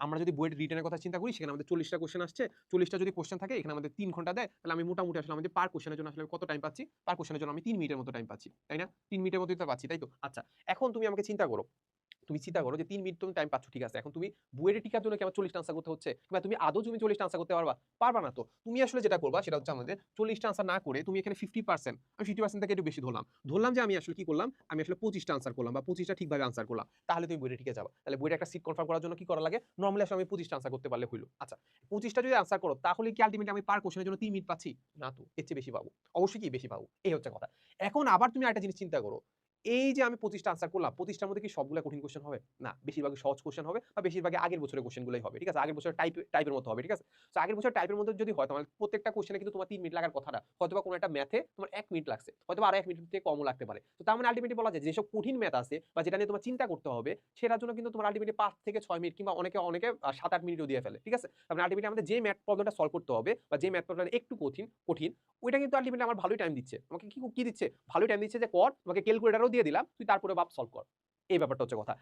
আমরা যদি বইয়ের রিটেনের কথা চিন্তা করি সেখানে আমাদের 40টা কোশ্চেন আসছে, 40টা যদি কোশ্চেন থাকে এখানে আমাদের 3 ঘন্টা দেয়, তাহলে আমি মোটামুটি আসলে আমাদের পার কোশ্চেনের জন্য আসলে কত টাইম পাচ্ছি? পার কোশ্চেনের জন্য আমি 3 মিনিটের মতো টাইম পাচ্ছি। তাই না? 3 মিনিটের মতোই তো পাচ্ছি, তাই তো? আচ্ছা, এখন তুমি আমাকে চিন্তা করো। তুমি চিন্তা করো যে ৩ মিনিট তুমি টাইম পাচ্ছ, ঠিক আছে। এখন তুমি বুয়েটে টিকার জন্য কি আমার 40 টা আনসার করতে হচ্ছে? কিংবা তুমি আদৌ তুমি 40 টা আনসার করতে পারবা? পারবা না তো। তুমি আসলে যেটা করবা সেটা হচ্ছে আমাদের 40 টা আনসার না করে তুমি এখানে 50%, আমি 50% থেকে একটু বেশি ধরলাম। ধরলাম যে আমি আসলে কি করলাম? আমি আসলে 25 টা আনসার করলাম বা 25 টা ঠিকভাবে আনসার করলাম। তাহলে তুমি বুয়েটে টিকে যাবা। তাহলে বুয়েটে একটা সিট কনফার্ম করার জন্য কি করা লাগে? নরমালি আসলে আমি 25 টা আনসার করতে পারলে হইল। আচ্ছা, 25 টা যদি আনসার করো তাহলে কি আল্টিমেটলি আমি পার কোশ্চেনের জন্য 3 মিনিট পাচ্ছি? না তো। এর চেয়ে বেশি পাবো। অবশ্যই কি বেশি পাবো। এই হচ্ছে কথা। এখন আবার তুমি আরেকটা জিনিস চিন্তা করো। এই যে আমি 25 টা আনসার করলাম, 25 টার মধ্যে কি সবগুলা কঠিন কোয়েশ্চেন হবে? না, বেশিরভাগই সহজ কোয়েশ্চেন হবে বা বেশিরভাগই আগের বছরের কোয়েশ্চেন গুলাই হবে। ঠিক আছে? আগের বছরের টাইপের মতো হবে। ঠিক আছে? সো আগের বছরের টাইপের মধ্যে যদি হয় তাহলে প্রত্যেকটা কোয়েশ্চেনে কিন্তু তোমার 3 মিনিট লাগার কথা না। হয়তোবা কোনো একটা ম্যাথে তোমার 1 মিনিট লাগছে। হয়তোবা আরো 1 মিনিট থেকে কমও লাগতে পারে। তো তার মানে আল্টিমেটলি বলা যায় যেসব কঠিন ম্যাথ আছে বা যেটা নিয়ে তোমার চিন্তা করতে হবে সেটার জন্য কিন্তু তোমার আল্টিমেটলি ৫ থেকে ৬ মিনিট কিংবা অনেকে ৭-৮ মিনিটও দিয়ে ফেলে। ঠিক আছে? তার মানে আল্টিমেটলি আমাদের যে ম্যাথ প্রবলেমটা সলভ করতে হবে বা যে ম্যাথ প্রবলেমটা একটু কঠিন ওইটা কিন্তু আল্টিমেটলি আমার ভালোই টাইম দিচ্ছে। আমাকে কি দিচ্ছে? ভালোই টাইম দিচ্ছে যে কর, তোমাকে ক্যালকুলেটরও দিয়ে দিলাম। তুই তারপরে ভাব সলভ কর। এই ব্যাপারটা হচ্ছে কথা।